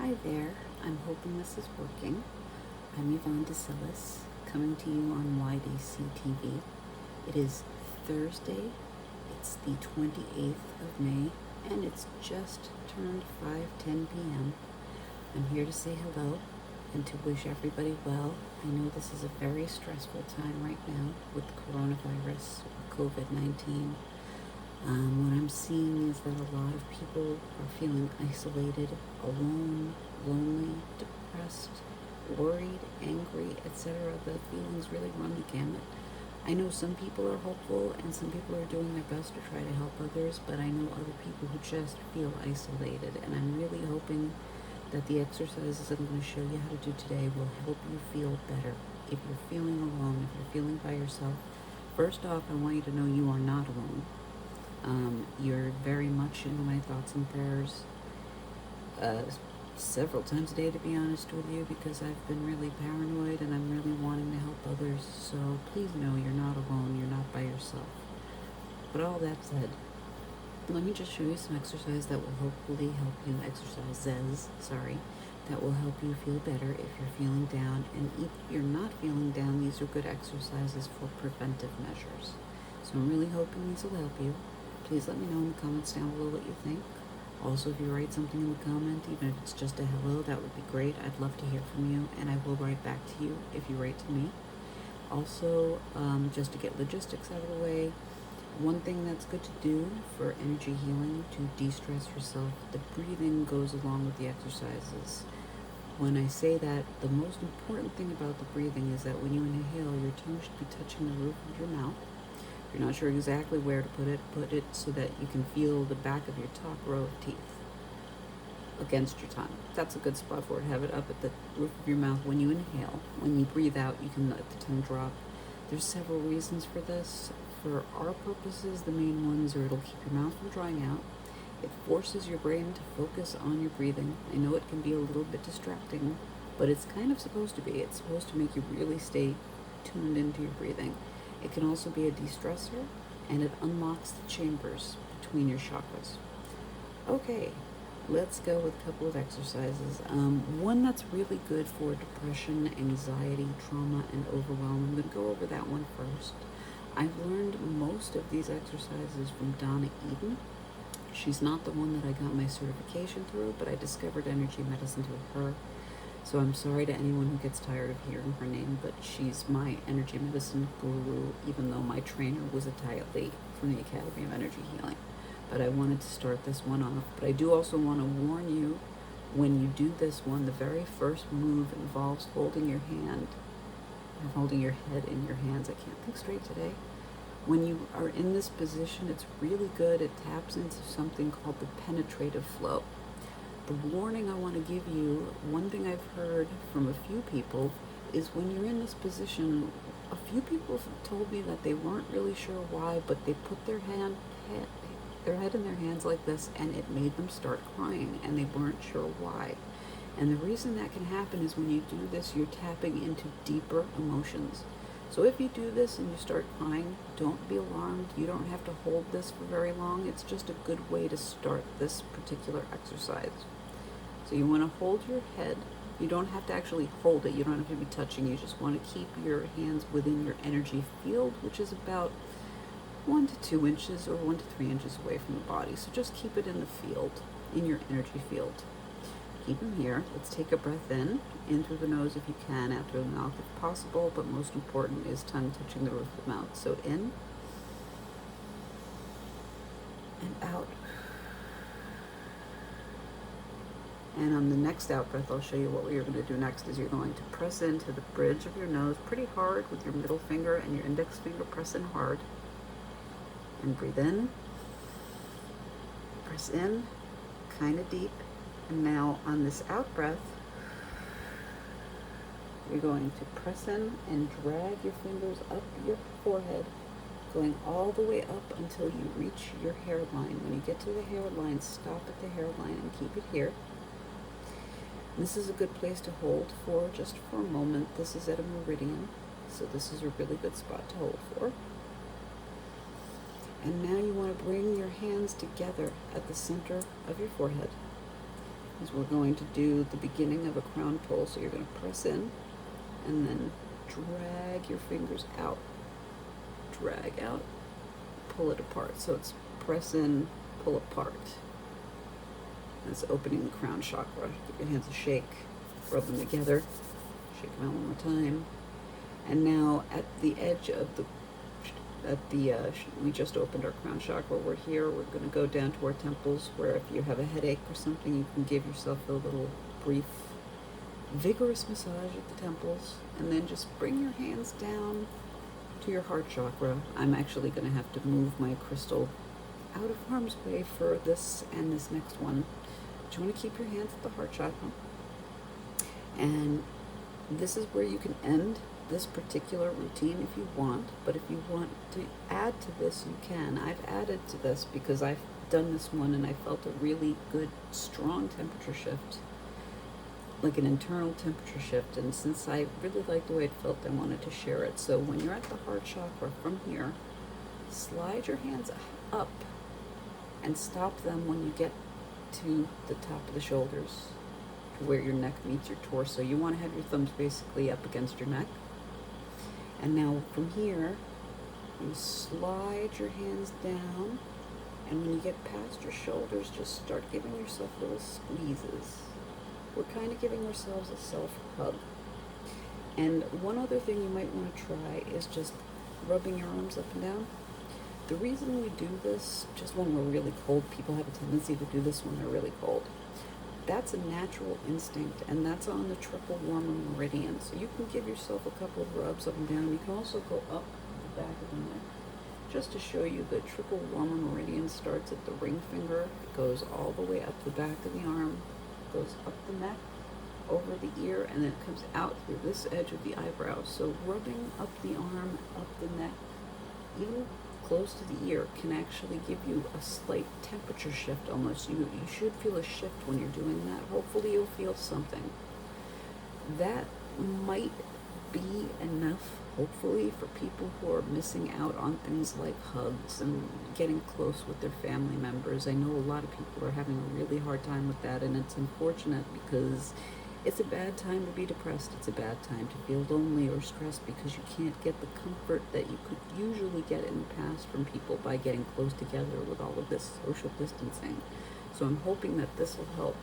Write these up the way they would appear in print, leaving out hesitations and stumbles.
Hi there, I'm hoping this is working. I'm Yvonne de Celis, coming to you on YDCtv. It is Thursday, it's the 28th of May, and it's just turned 5:10 p.m. I'm here to say hello and to wish everybody well. I know this is a very stressful time right now with coronavirus, or COVID-19. What I'm seeing is that a lot of people are feeling isolated, alone, lonely, depressed, worried, angry, etc. The feelings really run the gamut. I know some people are hopeful and some people are doing their best to try to help others, but I know other people who just feel isolated, and I'm really hoping that the exercises I'm going to show you how to do today will help you feel better. If you're feeling alone, if you're feeling by yourself, first off, I want you to know you are not alone. You're very much in my thoughts and prayers several times a day, to be honest with you, because I've been really paranoid and I'm really wanting to help others. So please know you're not alone, you're not by yourself. But all that said, let me just show you some exercise that will hopefully help you, that will help you feel better if you're feeling down. And if you're not feeling down, these are good exercises for preventive measures. So I'm really hoping these will help you. Please let me know in the comments down below what you think. Also, if you write something in the comment, even if it's just a hello, that would be great. I'd love to hear from you, and I will write back to you if you write to me. Also, just to get logistics out of the way, one thing that's good to do for energy healing, to de-stress yourself, the breathing goes along with the exercises. When I say that, the most important thing about the breathing is that when you inhale, your tongue should be touching the roof of your mouth. If you're not sure exactly where to put it so that you can feel the back of your top row of teeth against your tongue. That's a good spot for it. Have it up at the roof of your mouth when you inhale. When you breathe out, you can let the tongue drop. There's several reasons for this. For our purposes, the main ones are it'll keep your mouth from drying out. It forces your brain to focus on your breathing. I know it can be a little bit distracting, but it's kind of supposed to be. It's supposed to make you really stay tuned into your breathing. It can also be a de-stressor, and it unlocks the chambers between your chakras. Okay, let's go with a couple of exercises. One that's really good for depression, anxiety, trauma, and overwhelm. I'm going to go over that one first. I've learned most of these exercises from Donna Eden. She's not the one that I got my certification through, but I discovered energy medicine through her. So I'm sorry to anyone who gets tired of hearing her name, but she's my energy medicine guru, even though my trainer was a Thai athlete from the Academy of Energy Healing. But I wanted to start this one off. But I do also want to warn you, when you do this one, the very first move involves holding your hand and holding your head in your hands. I can't think straight today. When you are in this position, it's really good. It taps into something called the penetrative flow. The warning I want to give you, one thing I've heard from a few people is when you're in this position, a few people have told me that they weren't really sure why, but they put their head in their hands like this, and it made them start crying, and they weren't sure why. And the reason that can happen is when you do this, you're tapping into deeper emotions. So if you do this and you start crying, don't be alarmed. You don't have to hold this for very long. It's just a good way to start this particular exercise. So you want to hold your head. You don't have to actually hold it. You don't have to be touching. You just want to keep your hands within your energy field, which is about 1 to 2 inches or 1 to 3 inches away from the body. So just keep it in the field, in your energy field. Keep them here. Let's take a breath in through the nose if you can, out through the mouth if possible, but most important is tongue touching the roof of the mouth. So in and out. And on the next out breath, I'll show you what you're going to do next. Is you're going to press into the bridge of your nose pretty hard with your middle finger and your index finger. Press in hard and breathe in. Press in kind of deep. And now on this out breath, you're going to press in and drag your fingers up your forehead, going all the way up until you reach your hairline. When you get to the hairline, stop at the hairline and keep it here. This is a good place to hold for just for a moment. This is at a meridian, so this is a really good spot to hold for. And now you want to bring your hands together at the center of your forehead. is we're going to do the beginning of a crown pull. So you're going to press in and then drag your fingers out. Drag out, pull it apart. So it's press in, pull apart. That's opening the crown chakra. Give your hands a shake, rub them together, shake them out one more time. And now at the edge of we just opened our crown chakra. We're here. We're going to go down to our temples, where if you have a headache or something, you can give yourself a little brief, vigorous massage at the temples, and then just bring your hands down to your heart chakra. I'm actually going to have to move my crystal out of harm's way for this and this next one. But you want to keep your hands at the heart chakra. And this is where you can end this particular routine if you want, but if you want to add to this, you can. I've added to this because I've done this one and I felt a really good, strong temperature shift, like an internal temperature shift, and since I really liked the way it felt, I wanted to share it. So when you're at the heart chakra, from here, slide your hands up and stop them when you get to the top of the shoulders, to where your neck meets your torso. You want to have your thumbs basically up against your neck. And now from here, you slide your hands down, and when you get past your shoulders, just start giving yourself little squeezes. We're kind of giving ourselves a self-hug. And one other thing you might want to try is just rubbing your arms up and down. The reason we do this, just when we're really cold, people have a tendency to do this when they're really cold. That's a natural instinct, and that's on the triple warmer meridian. So you can give yourself a couple of rubs up and down. You can also go up the back of the neck. Just to show you, the triple warmer meridian starts at the ring finger, it goes all the way up the back of the arm, goes up the neck, over the ear, and then it comes out through this edge of the eyebrow. So rubbing up the arm, up the neck, even close to the ear, can actually give you a slight temperature shift almost. You should feel a shift when you're doing that. Hopefully you'll feel something. That might be enough, hopefully, for people who are missing out on things like hugs and getting close with their family members. I know a lot of people are having a really hard time with that, and it's unfortunate because it's a bad time to be depressed. It's a bad time to feel lonely or stressed because you can't get the comfort that you could usually get in the past from people by getting close together with all of this social distancing. So I'm hoping that this will help.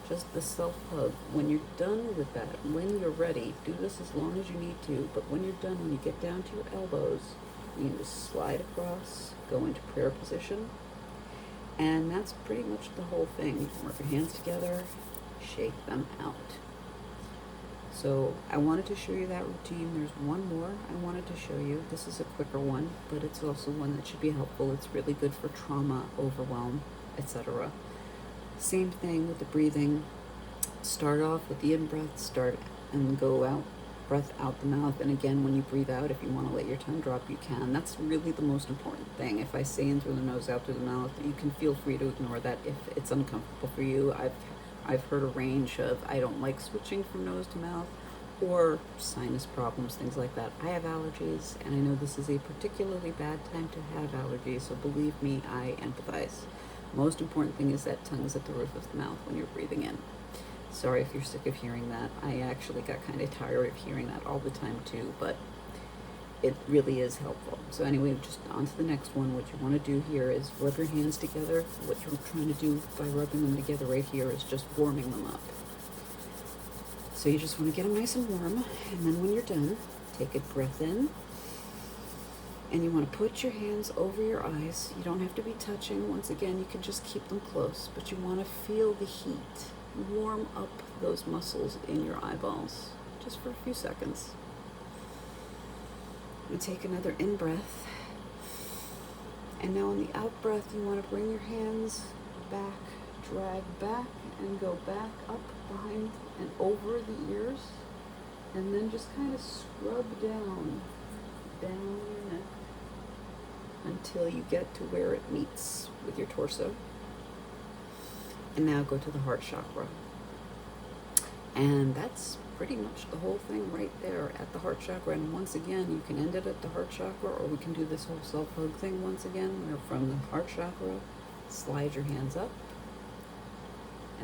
Just the self-hug. When you're done with that, when you're ready, do this as long as you need to, but when you're done, when you get down to your elbows, you can just slide across, go into prayer position, and that's pretty much the whole thing. Work your hands together, shake them out. So I wanted to show you that routine. There's one more I wanted to show you. This is a quicker one, but it's also one that should be helpful. It's really good for trauma, overwhelm, etc. Same thing with the breathing. Start off with the in-breath, start and go out, breath out the mouth. And again, when you breathe out, if you want to let your tongue drop, you can. That's really the most important thing. If I say in through the nose, out through the mouth, you can feel free to ignore that if it's uncomfortable for you. I've heard a range of, I don't like switching from nose to mouth, or sinus problems, things like that. I have allergies, and I know this is a particularly bad time to have allergies, so believe me, I empathize. Most important thing is that tongue is at the roof of the mouth when you're breathing in. Sorry if you're sick of hearing that. I actually got kind of tired of hearing that all the time too, but it really is helpful. So anyway, just on to the next one. What you want to do here is rub your hands together. What you're trying to do by rubbing them together right here is just warming them up. So you just want to get them nice and warm, and then when you're done, take a breath in, and you want to put your hands over your eyes. You don't have to be touching. Once again, you can just keep them close, but you want to feel the heat. Warm up those muscles in your eyeballs, just for a few seconds. And take another in-breath. And now on the out-breath, you want to bring your hands back, drag back, and go back up behind and over the ears. And then just kind of scrub down your neck until you get to where it meets with your torso. And now go to the heart chakra. And that's pretty much the whole thing right there at the heart chakra. And once again, you can end it at the heart chakra, or we can do this whole self-hug thing once again, where from the heart chakra, slide your hands up,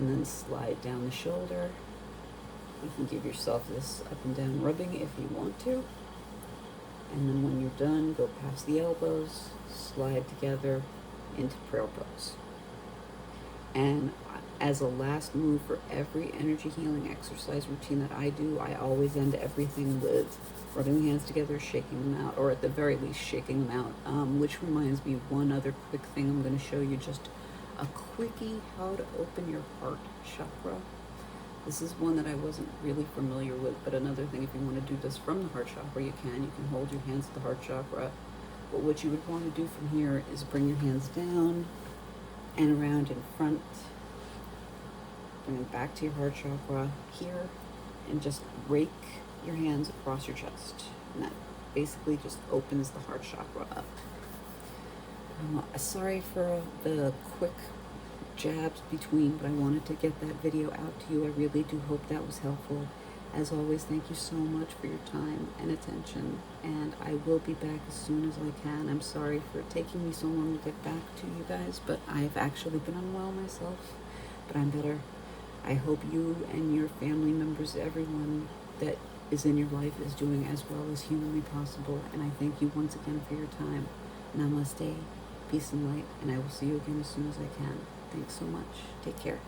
and then slide down the shoulder. You can give yourself this up and down rubbing if you want to. And then when you're done, go past the elbows, slide together into prayer pose. And as a last move for every energy healing exercise routine that I do, I always end everything with rubbing the hands together, shaking them out, or at the very least shaking them out. Which reminds me, one other quick thing I'm going to show you, just a quickie, how to open your heart chakra. This is one that I wasn't really familiar with, but another thing, if you want to do this from the heart chakra, you can. You can hold your hands at the heart chakra. But what you would want to do from here is bring your hands down and around in front. Bring them back to your heart chakra here, and just rake your hands across your chest. And that basically just opens the heart chakra up. Sorry for the quick jabs between, but I wanted to get that video out to you. I really do hope that was helpful. As always, thank you so much for your time and attention, and I will be back as soon as I can. I'm sorry for taking me so long to get back to you guys, but I've actually been unwell myself, but I'm better. I hope you and your family members, everyone that is in your life, is doing as well as humanly possible, and I thank you once again for your time. Namaste, peace and light, and I will see you again as soon as I can. Thanks so much. Take care.